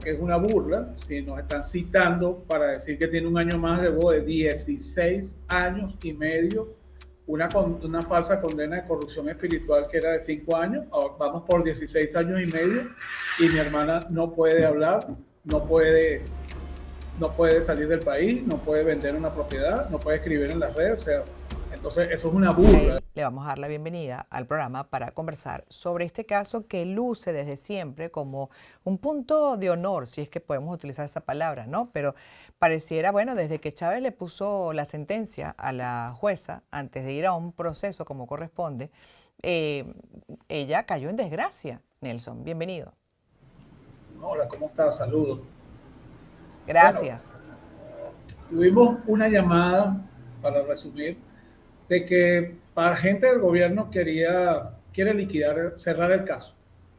que es una burla, si nos están citando para decir que tiene un año más, luego de 16 años y medio, una falsa condena de corrupción espiritual que era de 5 años, ahora vamos por 16 años y medio, y mi hermana no puede hablar, no puede, no puede salir del país, no puede vender una propiedad, no puede escribir en las redes, o sea, entonces eso es una A burla. él le vamos a dar la bienvenida al programa para conversar sobre este caso que luce desde siempre como un punto de honor, si es que podemos utilizar esa palabra, ¿no? Pero pareciera, bueno, desde que Chávez le puso la sentencia a la jueza antes de ir a un proceso como corresponde, eh, ella cayó en desgracia. Nelson, bienvenido. Hola, ¿cómo estás? Saludos. Bueno, Gracias. tuvimos una llamada, para resumir, de que para gente del gobierno quiere liquidar, cerrar el caso.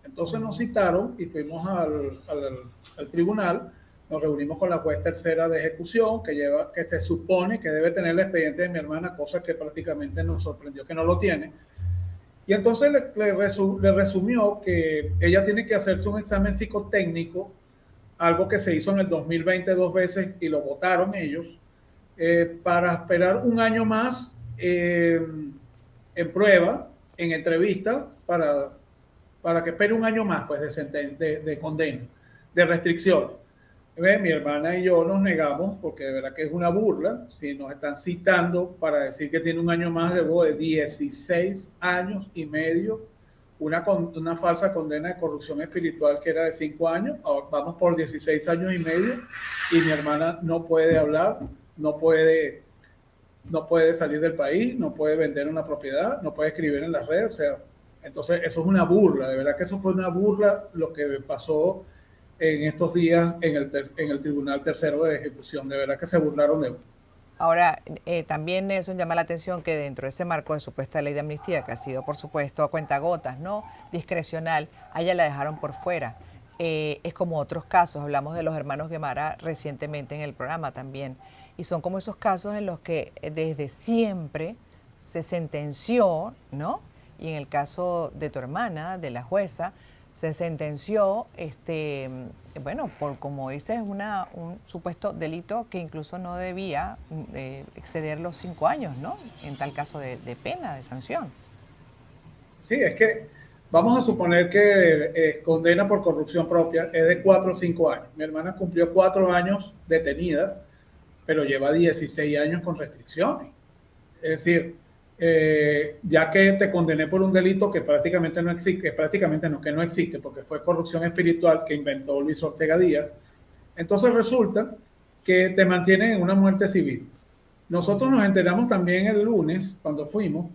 Entonces nos citaron y fuimos al tribunal, nos reunimos con la juez tercera de ejecución que se supone que debe tener el expediente de mi hermana, cosa que prácticamente nos sorprendió que no lo tiene. Y entonces le resumió que ella tiene que hacerse un examen psicotécnico, algo que se hizo en el 2020 dos veces y lo votaron ellos, para esperar un año más en prueba, en entrevista, para que espere un año más pues, de condena, de restricción. Mi hermana y yo nos negamos porque de verdad que es una burla. Si nos están citando para decir que tiene un año más, luego de 16 años y medio, una falsa condena de corrupción espiritual que era de 5 años, ahora vamos por 16 años y medio, y mi hermana no puede hablar, no puede, no puede salir del país, no puede vender una propiedad, no puede escribir en las redes, o sea, entonces eso es una burla, de verdad que eso fue una burla lo que pasó en estos días en el Tribunal Tercero de Ejecución, de verdad que se burlaron de. Ahora, también eso llama la atención que dentro de ese marco de supuesta ley de amnistía, que ha sido, por supuesto, a cuentagotas, ¿no? Discrecional, a ella la dejaron por fuera. Es como otros casos, hablamos de los hermanos Guevara recientemente en el programa también, y son como esos casos en los que desde siempre se sentenció, ¿no? Y en el caso de tu hermana, de la jueza, se sentenció, bueno, por como dices, un supuesto delito que incluso no debía exceder los 5 años, ¿no? En tal caso de pena, de sanción. Sí, es que vamos a suponer que condena por corrupción propia es de 4 o 5 años. Mi hermana cumplió 4 años detenida, pero lleva 16 años con restricciones. Es decir, ya que te condené por un delito que prácticamente no existe, que no existe, porque fue corrupción espiritual que inventó Luis Ortega Díaz, entonces resulta que te mantienen en una muerte civil. Nosotros nos enteramos también el lunes, cuando fuimos,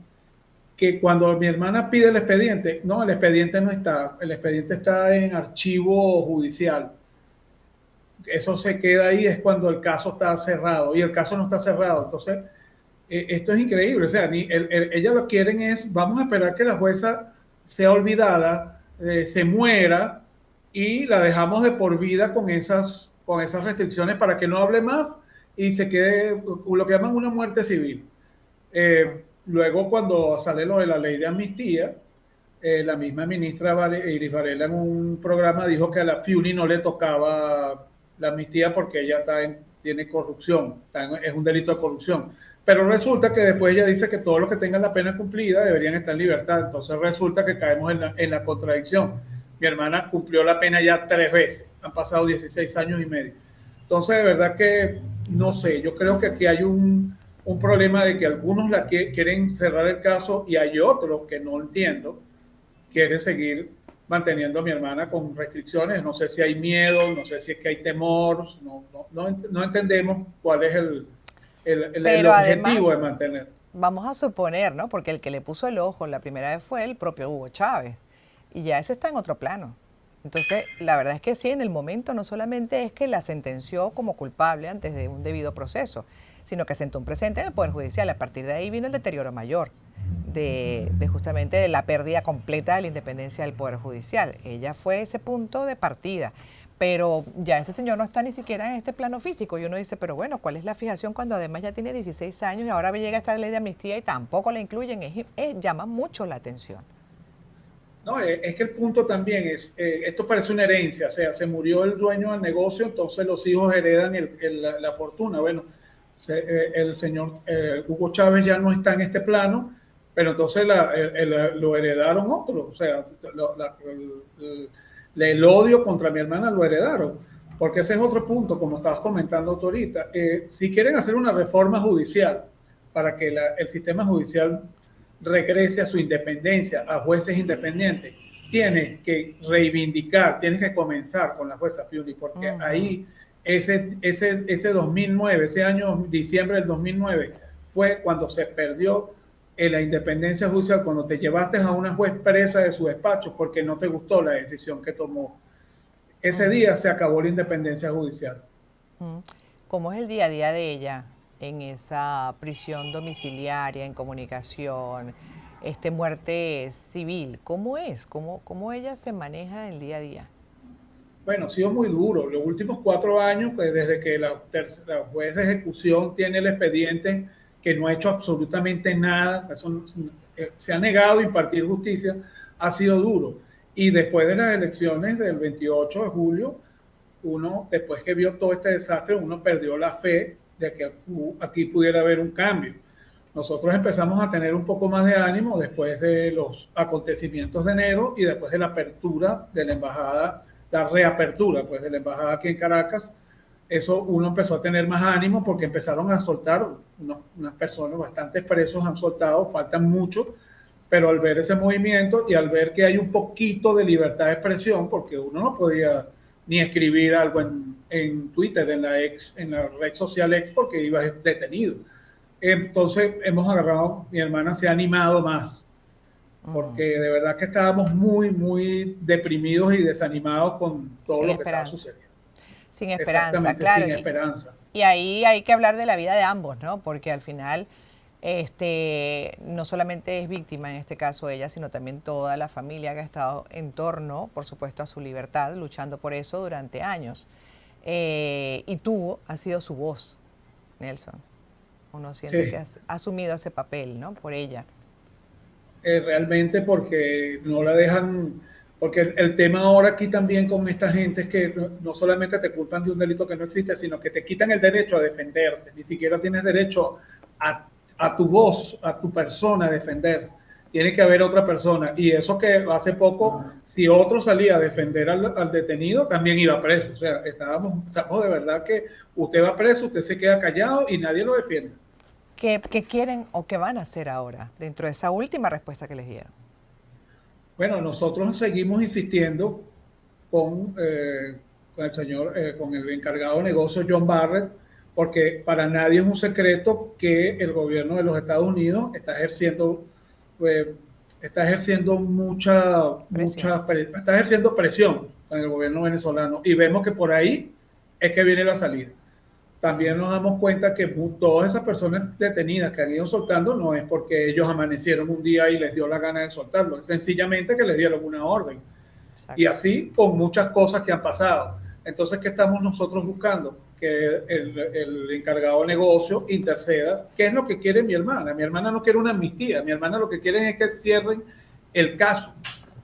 que cuando mi hermana pide el expediente, no, el expediente no está, el expediente está en archivo judicial. Eso se queda ahí, es cuando el caso está cerrado, y el caso no está cerrado. Entonces, esto es increíble, o sea, ellas lo que quieren es, vamos a esperar que la jueza sea olvidada, se muera, y la dejamos de por vida con esas restricciones para que no hable más y se quede lo que llaman una muerte civil. Luego, cuando sale lo de la ley de amnistía, la misma ministra Iris Varela en un programa dijo que a la FIUNI no le tocaba la amnistía porque ella tiene corrupción, es un delito de corrupción. Pero resulta que después ella dice que todos los que tengan la pena cumplida deberían estar en libertad. Entonces resulta que caemos en la contradicción. Mi hermana cumplió la pena ya 3 veces, han pasado 16 años y medio. Entonces, de verdad que no sé, yo creo que aquí hay un problema de que algunos quieren cerrar el caso y hay otros que no entiendo, quieren seguir manteniendo a mi hermana con restricciones. No sé si hay miedo, no sé si es que hay temor, no entendemos cuál es el Pero objetivo además, de mantener. vamos a suponer, ¿no? Porque el que le puso el ojo la primera vez fue el propio Hugo Chávez. Y ya ese está en otro plano. Entonces, la verdad es que sí, en el momento no solamente es que la sentenció como culpable antes de un debido proceso, sino que sentó un precedente en el Poder Judicial. A partir de ahí vino el deterioro mayor de justamente de la pérdida completa de la independencia del Poder Judicial. Ella fue ese punto de partida. Pero ya ese señor no está ni siquiera en este plano físico. Y uno dice, pero bueno, ¿cuál es la fijación cuando además ya tiene 16 años y ahora llega esta ley de amnistía y tampoco la incluyen? Llama mucho la atención. No, es que el punto también es, esto parece una herencia, o sea, se murió el dueño del negocio, entonces los hijos heredan la fortuna. Bueno, el señor Hugo Chávez ya no está en este plano, pero entonces lo heredaron otros, o sea, el odio contra mi hermana lo heredaron, porque ese es otro punto, como estabas comentando tú ahorita. Si quieren hacer una reforma judicial para que el sistema judicial regrese a su independencia, a jueces independientes, tienes que reivindicar, tienes que comenzar con la jueza Piuli, porque ahí ese 2009, ese año, diciembre del 2009, fue cuando se perdió en la independencia judicial, cuando te llevaste a una juez presa de su despacho porque no te gustó la decisión que tomó. Ese día se acabó la independencia judicial. ¿Cómo es el día a día de ella en esa prisión domiciliaria, en comunicación, muerte civil? ¿Cómo es? ¿Cómo ella se maneja en el día a día? Bueno, ha sido muy duro. Los últimos 4 años, pues desde que la juez de ejecución tiene el expediente, que no ha hecho absolutamente nada, se ha negado a impartir justicia, ha sido duro. Y después de las elecciones del 28 de julio, después que vio todo este desastre, uno perdió la fe de que aquí pudiera haber un cambio. Nosotros empezamos a tener un poco más de ánimo después de los acontecimientos de enero y después de la apertura de la embajada, la reapertura pues de la embajada aquí en Caracas. Eso uno empezó a tener más ánimo porque empezaron a soltar unas personas, bastantes presos han soltado, faltan muchos, pero al ver ese movimiento y al ver que hay un poquito de libertad de expresión, porque uno no podía ni escribir algo en Twitter, en la red social X, porque iba detenido. Entonces hemos agarrado, mi hermana se ha animado más, porque de verdad que estábamos muy, muy deprimidos y desanimados con todo Sin lo que estaba esperanza. sucediendo. Sin esperanza, Exactamente, claro. sin esperanza. Y ahí hay que hablar de la vida de ambos, ¿no? Porque al final, no solamente es víctima en este caso ella, sino también toda la familia que ha estado en torno, por supuesto, a su libertad, luchando por eso durante años. Y tú has sido su voz, Nelson. Uno siente que Sí, has asumido ese papel, ¿no? Por ella. realmente porque no la dejan, porque el tema ahora aquí también con esta gente es que no solamente te culpan de un delito que no existe, sino que te quitan el derecho a defenderte, ni siquiera tienes derecho a tu voz, a tu persona a defenderse. Tiene que haber otra persona. Y eso que hace poco, si otro salía a defender al detenido, también iba preso. O sea, estamos de verdad que usted va preso, usted se queda callado y nadie lo defiende. ¿Qué quieren o qué van a hacer ahora dentro de esa última respuesta que les dieron? Bueno, nosotros seguimos insistiendo con el señor, con el encargado de negocios John Barrett, porque para nadie es un secreto que el gobierno de los Estados Unidos eh, está ejerciendo Presión. está ejerciendo presión en el gobierno venezolano y vemos que por ahí es que viene la salida. También nos damos cuenta que todas esas personas detenidas que han ido soltando no es porque ellos amanecieron un día y les dio la gana de soltarlo, es sencillamente que les dieron una orden. Y Exacto. así con muchas cosas que han pasado. Entonces, ¿qué estamos nosotros buscando? Que el encargado de negocio interceda. ¿Qué es lo que quiere mi hermana? Mi hermana no quiere una amnistía, mi hermana lo que quiere es que cierren el caso.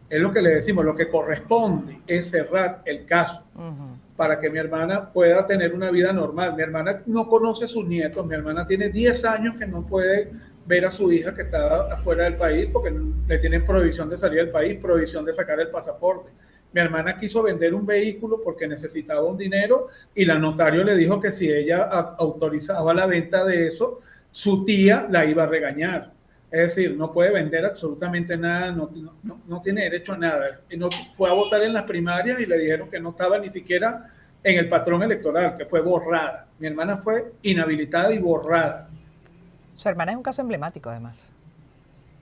Es lo que le decimos, lo que corresponde es cerrar el caso para que mi hermana pueda tener una vida normal. Mi hermana no conoce a sus nietos, mi hermana tiene 10 años que no puede ver a su hija que está afuera del país porque le tienen prohibición de salir del país, prohibición de sacar el pasaporte. Mi hermana quiso vender un vehículo porque necesitaba un dinero y la notario le dijo que si ella autorizaba la venta de eso, su tía la iba a regañar. Es decir, no puede vender absolutamente nada, no tiene derecho a nada. Y no, fue a votar en las primarias y le dijeron que no estaba ni siquiera en el patrón electoral, que fue borrada. Mi hermana fue inhabilitada y borrada. Su hermana es un caso emblemático, además.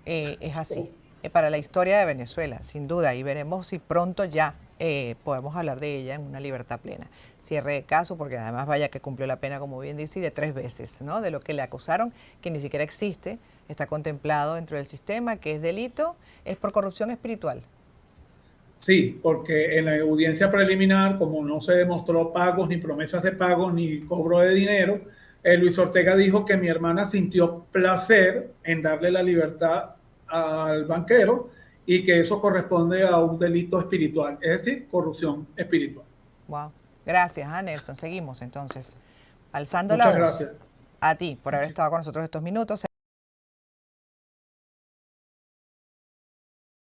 Es así, para la historia de Venezuela, sin duda, y veremos si pronto ya podemos hablar de ella en una libertad plena. Cierre de caso, porque además vaya que cumplió la pena, como bien dice, y de 3 veces, ¿no? De lo que le acusaron, que ni siquiera existe, está contemplado dentro del sistema, que es delito, es por corrupción espiritual. Sí, porque en la audiencia preliminar, como no se demostró pagos, ni promesas de pagos, ni cobro de dinero, Luis Ortega dijo que mi hermana sintió placer en darle la libertad al banquero y que eso corresponde a un delito espiritual, es decir, corrupción espiritual. Wow. Gracias, Nelson. Seguimos entonces. Alzando la Muchas voz gracias. a ti por haber estado con nosotros estos minutos.